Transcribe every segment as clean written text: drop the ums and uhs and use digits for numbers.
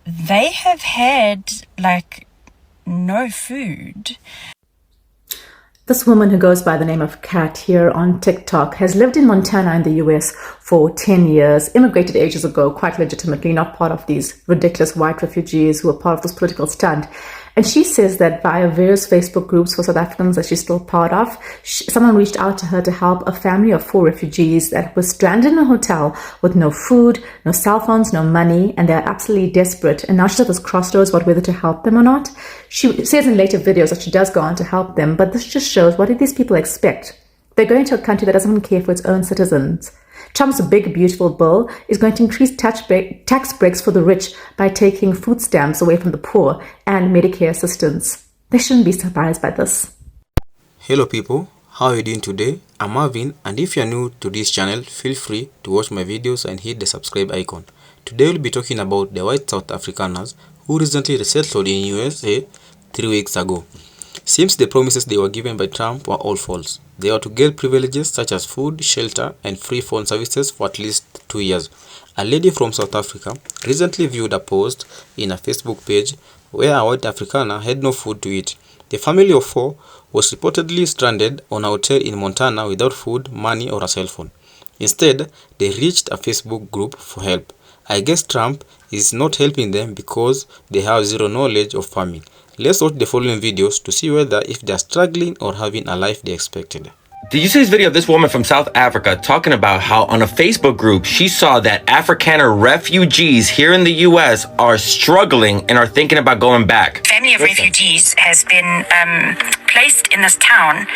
they have had like no food. This woman who goes by the name of Kat here on TikTok has lived in Montana in the US for 10 years, immigrated ages ago, quite legitimately, not part of these ridiculous white refugees who are part of this political stunt. And she says that via various Facebook groups for South Africans that she's still part of, someone reached out to her to help a family of 4 refugees that was stranded in a hotel with no food, no cell phones, no money, and they're absolutely desperate. And now she's at this crossroads about whether to help them or not. She says in later videos that she does go on to help them, but this just shows, what do these people expect? They're going to a country that doesn't even care for its own citizens. Trump's big, beautiful bill is going to increase tax breaks for the rich by taking food stamps away from the poor and Medicare assistance. They shouldn't be surprised by this. Hello people, how are you doing today? I'm Marvin, and if you're new to this channel, feel free to watch my videos and hit the subscribe icon. Today we'll be talking about the white South Afrikaners who recently resettled in USA 3 weeks ago. Seems the promises they were given by Trump were all false. They are to get privileges such as food, shelter, and free phone services for at least 2 years. A lady from South Africa recently viewed a post in a Facebook page where a white Afrikaner had no food to eat. The family of 4 was reportedly stranded on a hotel in Montana without food, money, or a cell phone. Instead, they reached a Facebook group for help. I guess Trump is not helping them because they have zero knowledge of farming. Let's watch the following videos to see whether if they are struggling or having a life they expected. Did you see this video of this woman from South Africa talking about how on a Facebook group she saw that Afrikaner refugees here in the US are struggling and are thinking about going back? Family of refugees has been placed in this town,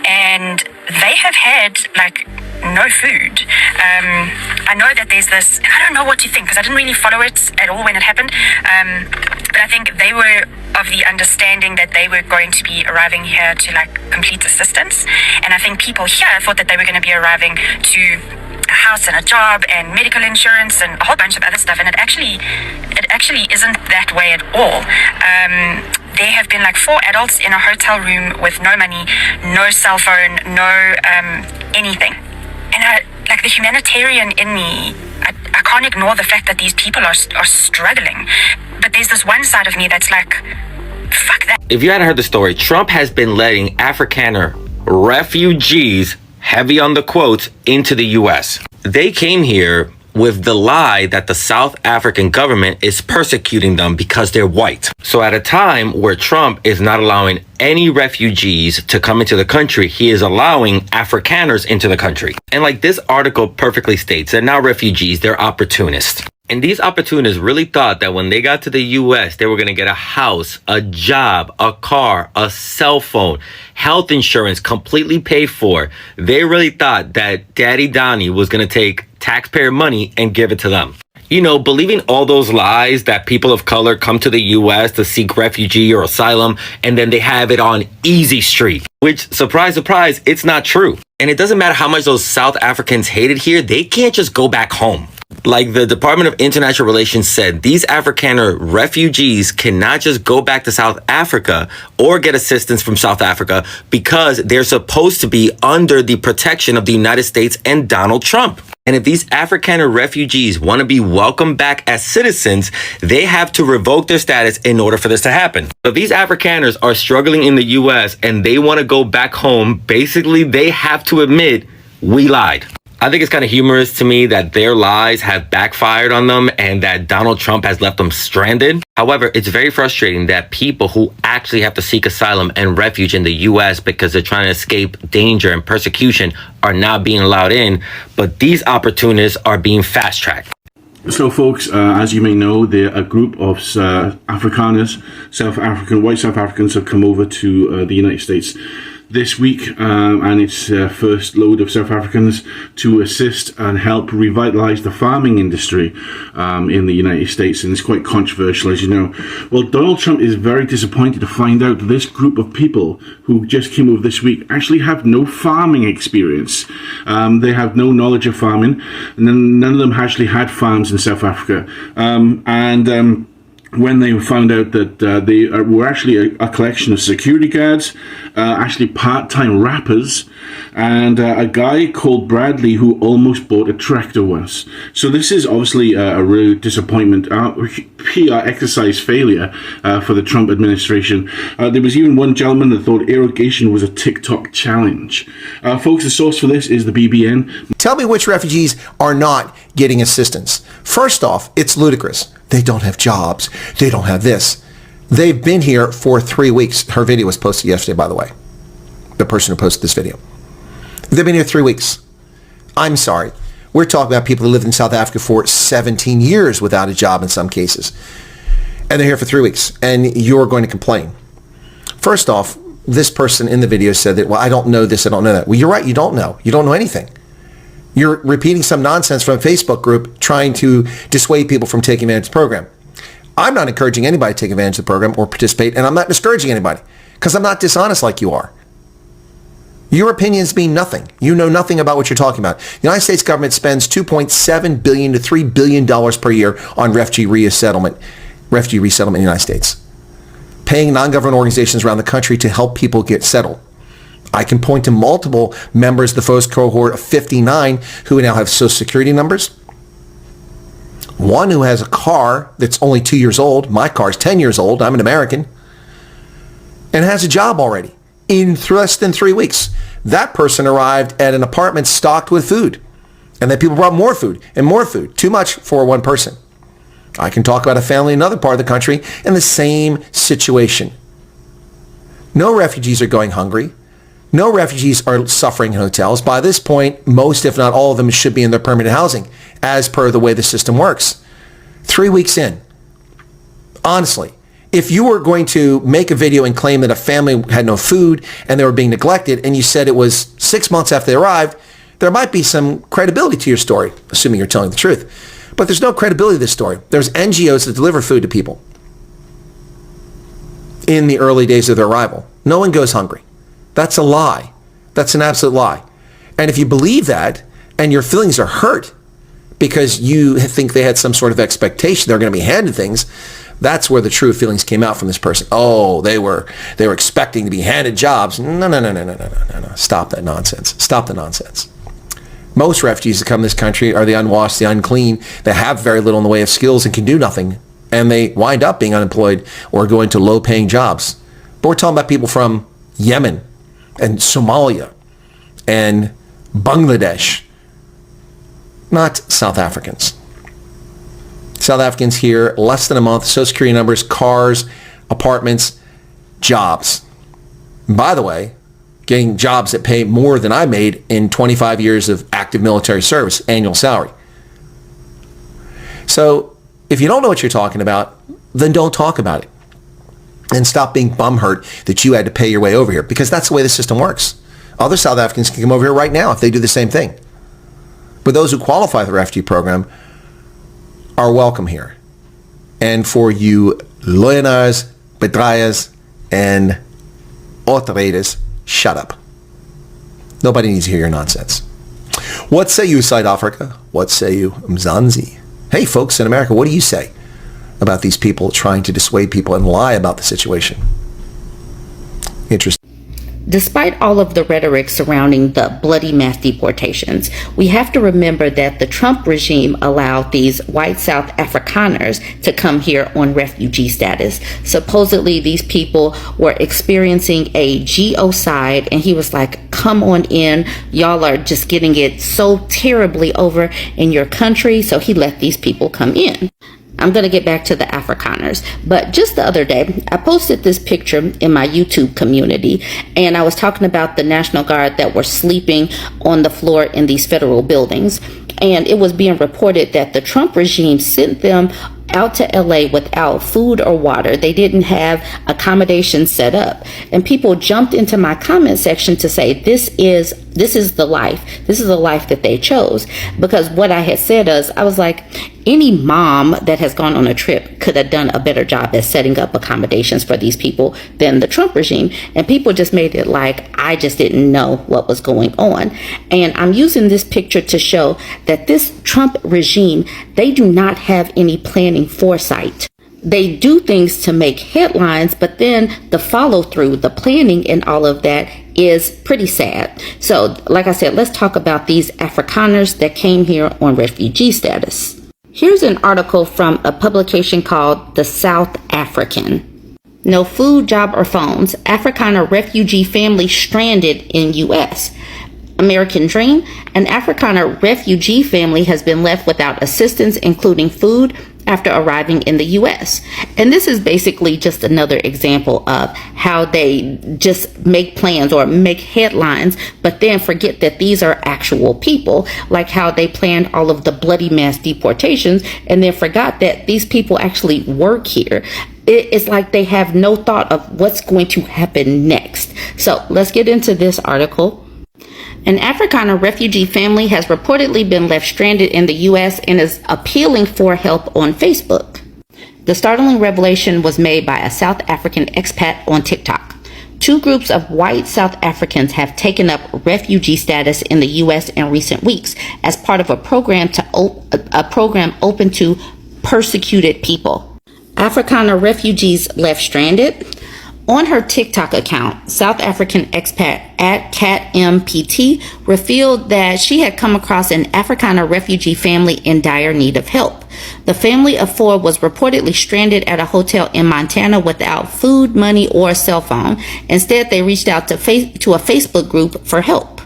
and they have had like no food. I know that there's this, I don't know what to think because I didn't really follow it at all when it happened, but I think they were of the understanding that they were going to be arriving here to like complete assistance, and I think people here thought that they were going to be arriving to a house and a job and medical insurance and a whole bunch of other stuff, and it actually isn't that way at all. There have been like 4 adults in a hotel room with no money, no cell phone, no anything. And like the humanitarian in me, I can't ignore the fact that these people are struggling. But there's this one side of me that's like, fuck that. If you hadn't heard the story, Trump has been letting Afrikaner refugees, heavy on the quotes, into the US. They came here with the lie that the South African government is persecuting them because they're white. So at a time where Trump is not allowing any refugees to come into the country, he is allowing Afrikaners into the country. And like this article perfectly states, they're not refugees, they're opportunists. And these opportunists really thought that when they got to the US, they were going to get a house, a job, a car, a cell phone, health insurance completely paid for. They really thought that Daddy Donnie was going to take taxpayer money and give it to them. You know, believing all those lies that people of color come to the US to seek refugee or asylum, and then they have it on easy street, which, surprise, surprise, it's not true. And it doesn't matter how much those South Africans hated here, they can't just go back home. Like the Department of International Relations said, these Afrikaner refugees cannot just go back to South Africa or get assistance from South Africa because they're supposed to be under the protection of the United States and Donald Trump. And if these Afrikaner refugees want to be welcomed back as citizens, they have to revoke their status in order for this to happen. So if these Afrikaners are struggling in the US and they want to go back home, basically they have to admit, we lied. I think it's kind of humorous to me that their lies have backfired on them and that Donald Trump has left them stranded. However, it's very frustrating that people who actually have to seek asylum and refuge in the US because they're trying to escape danger and persecution are not being allowed in, but these opportunists are being fast-tracked. So folks, as you may know, there a group of Afrikaners, white South Africans have come over to the United States this week, and it's first load of South Africans to assist and help revitalize the farming industry in the United States, and it's quite controversial, as you know. Well, Donald Trump is very disappointed to find out this group of people who just came over this week actually have no farming experience. They have no knowledge of farming, and none of them actually had farms in South Africa. When they found out that they were actually a collection of security guards, actually part-time rappers, and a guy called Bradley who almost bought a tractor once. So this is obviously a real disappointment, PR exercise failure for the Trump administration. There was even one gentleman that thought irrigation was a TikTok challenge. Folks, the source for this is the BBN. Tell me which refugees are not getting assistance. First off, it's ludicrous. They don't have jobs. They don't have this. They've been here for 3 weeks. Her video was posted yesterday, by the way. The person who posted this video. They've been here 3 weeks. I'm sorry. We're talking about people who lived in South Africa for 17 years without a job in some cases. And they're here for 3 weeks. And you're going to complain. First off, this person in the video said that, well, I don't know this, I don't know that. Well, you're right, you don't know. You don't know anything. You're repeating some nonsense from a Facebook group trying to dissuade people from taking advantage of the program. I'm not encouraging anybody to take advantage of the program or participate, and I'm not discouraging anybody because I'm not dishonest like you are. Your opinions mean nothing. You know nothing about what you're talking about. The United States government spends $2.7 billion to $3 billion per year on refugee resettlement in the United States, paying non-government organizations around the country to help people get settled. I can point to multiple members of the first cohort of 59 who now have Social Security numbers. One who has a car that's only 2 years old. My car's 10 years old. I'm an American. And has a job already in less than 3 weeks. That person arrived at an apartment stocked with food. And then people brought more food and more food. Too much for one person. I can talk about a family in another part of the country in the same situation. No refugees are going hungry. No refugees are suffering in hotels. By this point, most, if not all of them, should be in their permanent housing, as per the way the system works. 3 weeks in. Honestly, if you were going to make a video and claim that a family had no food and they were being neglected, and you said it was 6 months after they arrived, there might be some credibility to your story, assuming you're telling the truth. But there's no credibility to this story. There's NGOs that deliver food to people in the early days of their arrival. No one goes hungry. That's a lie. That's an absolute lie. And if you believe that and your feelings are hurt because you think they had some sort of expectation they're going to be handed things, that's where the true feelings came out from this person. Oh, they were expecting to be handed jobs. No. Stop that nonsense. Stop the nonsense. Most refugees that come to this country are the unwashed, the unclean, that have very little in the way of skills and can do nothing. And they wind up being unemployed or going to low-paying jobs. But we're talking about people from Yemen and Somalia and Bangladesh, not South Africans. South Africans here, less than a month, Social Security numbers, cars, apartments, jobs. And by the way, getting jobs that pay more than I made in 25 years of active military service, annual salary. So if you don't know what you're talking about, then don't talk about it. And stop being bumhurt that you had to pay your way over here, because that's the way the system works. Other South Africans can come over here right now if they do the same thing. But those who qualify for the refugee program are welcome here. And for you leuenaars, bedriegers, and outreders, shut up. Nobody needs to hear your nonsense. What say you, South Africa? What say you, Mzansi? Hey, folks in America, what do you say about these people trying to dissuade people and lie about the situation? Interesting. Despite all of the rhetoric surrounding the bloody mass deportations, we have to remember that the Trump regime allowed these white South Afrikaners to come here on refugee status. Supposedly, these people were experiencing a genocide, and he was like, come on in. Y'all are just getting it so terribly over in your country. So he let these people come in. I'm going to get back to the Afrikaners, but just the other day, I posted this picture in my YouTube community, and I was talking about the National Guard that were sleeping on the floor in these federal buildings, and it was being reported that the Trump regime sent them out to LA without food or water. They didn't have accommodations set up, and people jumped into my comment section to say this is the life. This is the life that they chose. Because what I had said is, I was like, any mom that has gone on a trip could have done a better job at setting up accommodations for these people than the Trump regime. And people just made it like I just didn't know what was going on. And I'm using this picture to show that this Trump regime, they do not have any planning foresight. They do things to make headlines, but then the follow through, the planning and all of that is pretty sad. So, like I said, let's talk about these Afrikaners that came here on refugee status. Here's an article from a publication called The South African. No food, job, or phones. Afrikaner refugee family stranded in U.S. American Dream. An Afrikaner refugee family has been left without assistance, including food, after arriving in the U.S. And this is basically just another example of how they just make plans or make headlines, but then forget that these are actual people, like how they planned all of the bloody mass deportations and then forgot that these people actually work here. It's like they have no thought of what's going to happen next. So let's get into this article. An Afrikaner refugee family has reportedly been left stranded in the U.S. and is appealing for help on Facebook. The startling revelation was made by a South African expat on TikTok. Two groups of white South Africans have taken up refugee status in the U.S. in recent weeks as part of a program open to persecuted people. Afrikaner refugees left stranded. On her TikTok account, South African expat @CatMPT revealed that she had come across an Afrikaner refugee family in dire need of help. The family of four was reportedly stranded at a hotel in Montana without food, money, or a cell phone. Instead, they reached out to a Facebook group for help.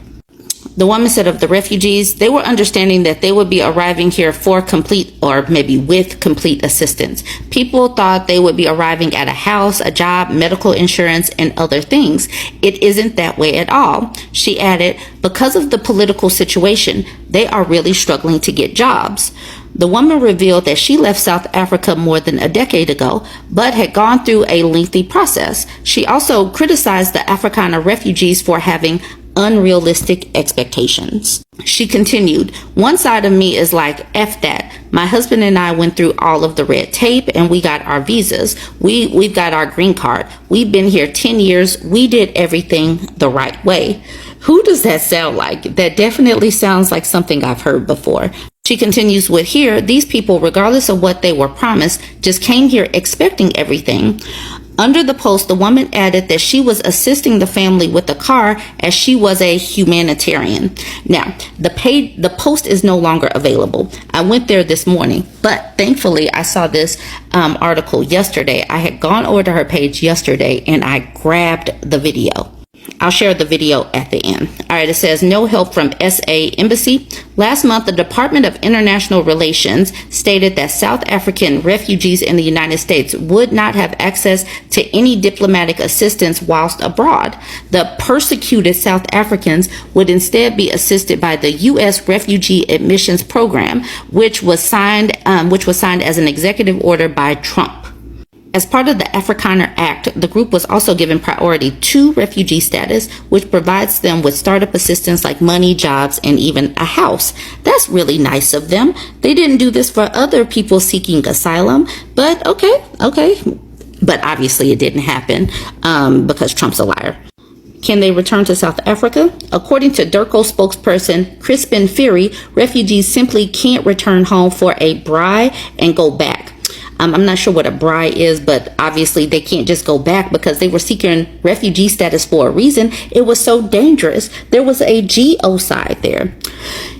The woman said of the refugees, they were understanding that they would be arriving here for complete or maybe with complete assistance. People thought they would be arriving at a house, a job, medical insurance, and other things. It isn't that way at all. She added, because of the political situation, they are really struggling to get jobs. The woman revealed that she left South Africa more than a decade ago, but had gone through a lengthy process. She also criticized the Afrikaner refugees for having unrealistic expectations. She continued, one side of me is like, F that. My husband and I went through all of the red tape and we got our visas. We've got our green card. We've been here 10 years. We did everything the right way. Who does that sound like? That definitely sounds like something I've heard before. She continues with, here, these people, regardless of what they were promised, just came here expecting everything. Under the post, the woman added that she was assisting the family with a car as she was a humanitarian. Now, the post is no longer available. I went there this morning, but thankfully I saw this article yesterday. I had gone over to her page yesterday and I grabbed the video. I'll share the video at the end. All right, it says, no help from SA Embassy. Last month, the Department of International Relations stated that South African refugees in the United States would not have access to any diplomatic assistance whilst abroad. The persecuted South Africans would instead be assisted by the U.S. Refugee Admissions Program, which was signed as an executive order by Trump. As part of the Afrikaner Act, the group was also given priority to refugee status, which provides them with startup assistance like money, jobs, and even a house. That's really nice of them. They didn't do this for other people seeking asylum, but okay. But obviously it didn't happen because Trump's a liar. Can they return to South Africa? According to DIRCO spokesperson Crispin Fury, refugees simply can't return home for a braai and go back. I'm not sure what a braai is, but obviously they can't just go back because they were seeking refugee status for a reason. It was so dangerous. There was a genocide there.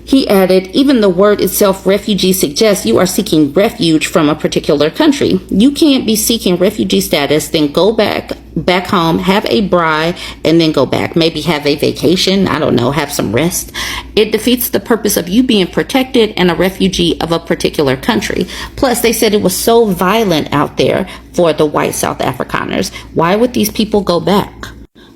He added, even the word itself, refugee, suggests you are seeking refuge from a particular country. You can't be seeking refugee status, then go back home, have a braai, and then go back. Maybe have a vacation. I don't know, have some rest. It defeats the purpose of you being protected and a refugee of a particular country. Plus, they said it was so violent out there for the white South Afrikaners. Why would these people go back?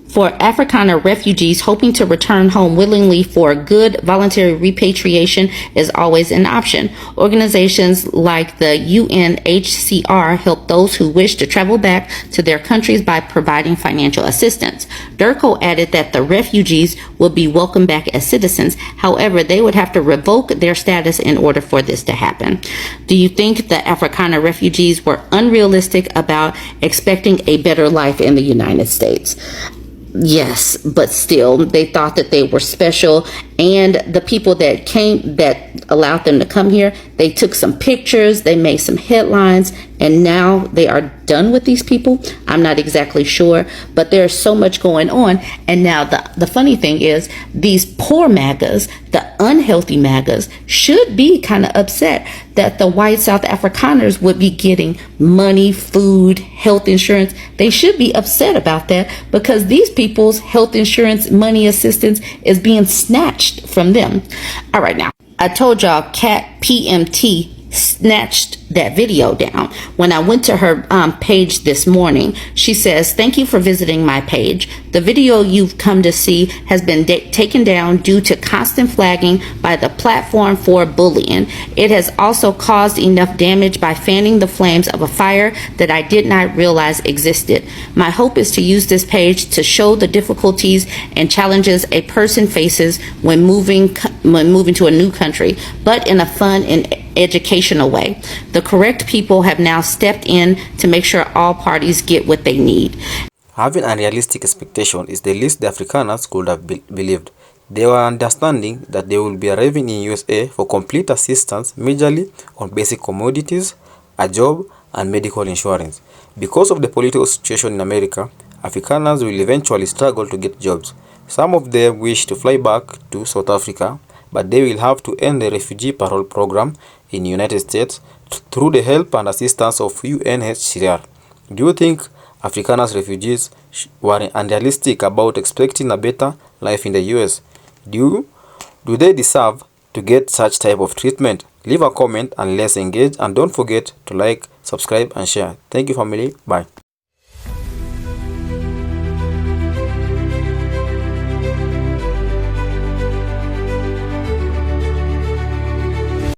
For Afrikaner refugees hoping to return home willingly for good voluntary repatriation is always an option. Organizations like the UNHCR help those who wish to travel back to their countries by providing financial assistance. DIRCO added that the refugees will be welcomed back as citizens. However, they would have to revoke their status in order for this to happen. Do you think the Afrikaner refugees were unrealistic about expecting a better life in the United States? Yes, but still, they thought that they were special And the people that allowed them to come here, they took some pictures, they made some headlines, and now they are done with these people. I'm not exactly sure, but there's so much going on. And now the funny thing is, these poor MAGAs, the unhealthy MAGAs, should be kind of upset that the white South Afrikaners would be getting money, food, health insurance. They should be upset about that, because these people's health insurance, money, assistance is being snatched from them. All right, now, I told y'all Cat PMT snatched that video down. When I went to her page this morning, she says, "Thank you for visiting my page. The video you've come to see has been taken down due to constant flagging by the platform for bullying. It has also caused enough damage by fanning the flames of a fire that I did not realize existed. My hope is to use this page to show the difficulties and challenges a person faces when moving to a new country, but in a fun and educational way. The correct people have now stepped in to make sure all parties get what they need." Having unrealistic expectation is the least the Afrikaners could have believed. They were understanding that they will be arriving in USA for complete assistance, majorly on basic commodities, a job, and medical insurance. Because of the political situation in America, Afrikaners will eventually struggle to get jobs. Some of them wish to fly back to South Africa, but they will have to end the refugee parole program in the United States through the help and assistance of UNHCR. Do you think Afrikaner refugees were unrealistic about expecting a better life in the US? Do they deserve to get such type of treatment? Leave a comment and let's engage, and don't forget to like, subscribe and share. Thank you, family. Bye.